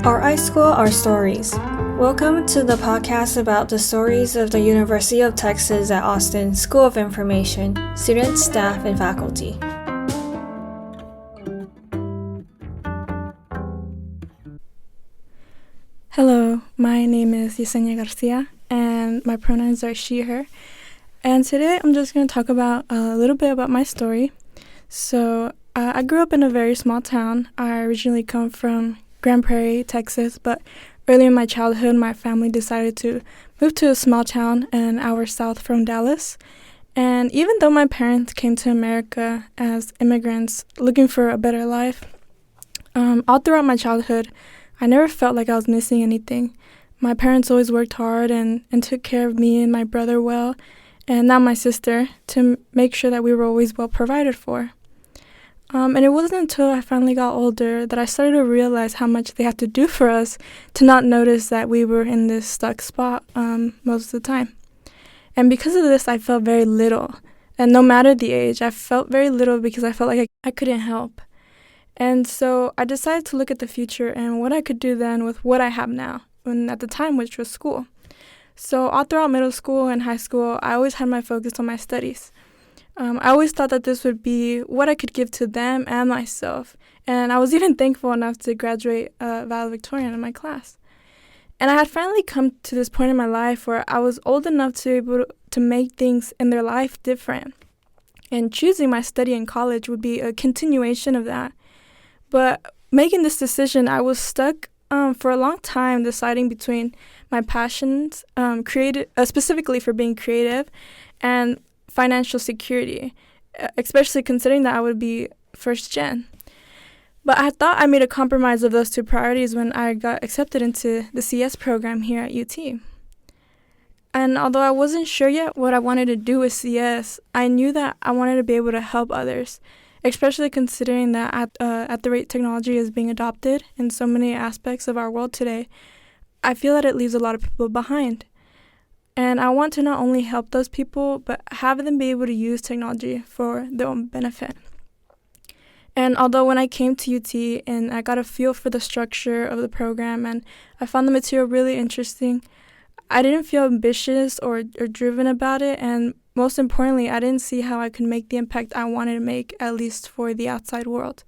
Our iSchool, Our Stories. Welcome to the podcast about the stories of the University of Texas at Austin School of Information, students, staff, and faculty. Hello, my name is Yesenia Garcia, and my pronouns are she, her. And today I'm just going to talk about a little bit about my story. So, I grew up in a very small town. I originally come from Grand Prairie, Texas, but early in my childhood, my family decided to move to a small town an hour south from Dallas. And even though my parents came to America as immigrants looking for a better life, all throughout my childhood, I never felt like I was missing anything. My parents always worked hard and took care of me and my brother well, and now my sister, to make sure that we were always well provided for. And it wasn't until I finally got older that I started to realize how much they had to do for us to not notice that we were in this stuck spot most of the time. And because of this, I felt very little. And no matter the age, I felt very little because I felt like I couldn't help. And so I decided to look at the future and what I could do then with what I have now, and at the time, which was school. So all throughout middle school and high school, I always had my focus on my studies. I always thought that this would be what I could give to them and myself. And I was even thankful enough to graduate valedictorian in my class. And I had finally come to this point in my life where I was old enough to be able to make things in their life different. And choosing my study in college would be a continuation of that. But making this decision, I was stuck for a long time deciding between my passions, specifically for being creative, and financial security, especially considering that I would be first gen. But I thought I made a compromise of those two priorities when I got accepted into the CS program here at UT. And although I wasn't sure yet what I wanted to do with CS, I knew that I wanted to be able to help others, especially considering that at the rate technology is being adopted in so many aspects of our world today, I feel that it leaves a lot of people behind. And I want to not only help those people, but have them be able to use technology for their own benefit. And although when I came to UT and I got a feel for the structure of the program and I found the material really interesting, I didn't feel ambitious or driven about it. And most importantly, I didn't see how I could make the impact I wanted to make, at least for the outside world.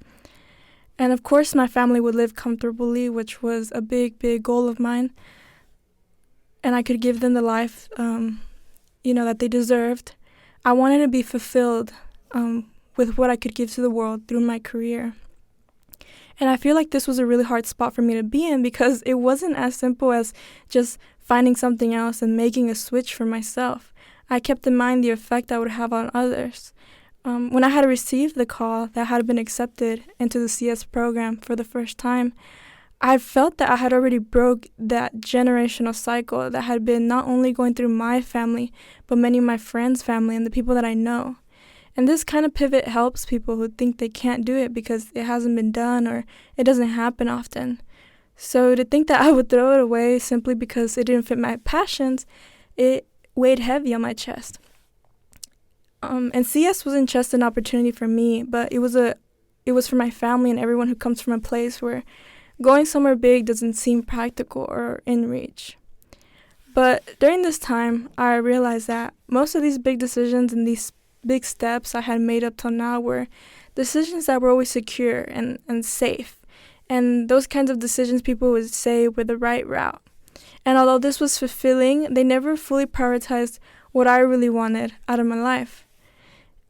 And of course, my family would live comfortably, which was a big, big goal of mine. And I could give them the life, that they deserved. I wanted to be fulfilled with what I could give to the world through my career. And I feel like this was a really hard spot for me to be in because it wasn't as simple as just finding something else and making a switch for myself. I kept in mind the effect I would have on others. When I had received the call that I had been accepted into the CS program for the first time, I felt that I had already broke that generational cycle that had been not only going through my family, but many of my friends' family and the people that I know. And this kind of pivot helps people who think they can't do it because it hasn't been done or it doesn't happen often. So to think that I would throw it away simply because it didn't fit my passions, it weighed heavy on my chest. And CS wasn't just an opportunity for me, but it was for my family and everyone who comes from a place where going somewhere big doesn't seem practical or in reach. But during this time, I realized that most of these big decisions and these big steps I had made up till now were decisions that were always secure and safe. And those kinds of decisions people would say were the right route. And although this was fulfilling, they never fully prioritized what I really wanted out of my life.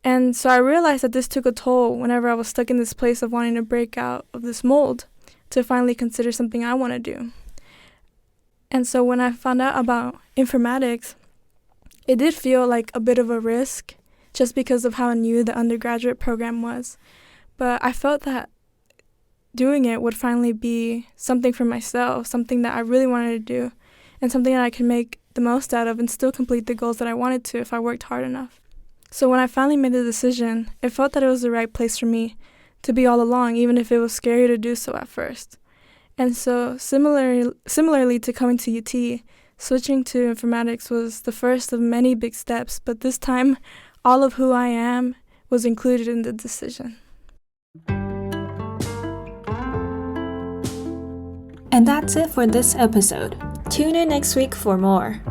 And so I realized that this took a toll whenever I was stuck in this place of wanting to break out of this mold to finally consider something I want to do. And so when I found out about informatics, it did feel like a bit of a risk just because of how new the undergraduate program was. But I felt that doing it would finally be something for myself, something that I really wanted to do, and something that I could make the most out of and still complete the goals that I wanted to if I worked hard enough. So when I finally made the decision, it felt that it was the right place for me to be all along, even if it was scary to do so at first. And so similarly to coming to UT, switching to informatics was the first of many big steps, but this time, all of who I am was included in the decision. And that's it for this episode. Tune in next week for more.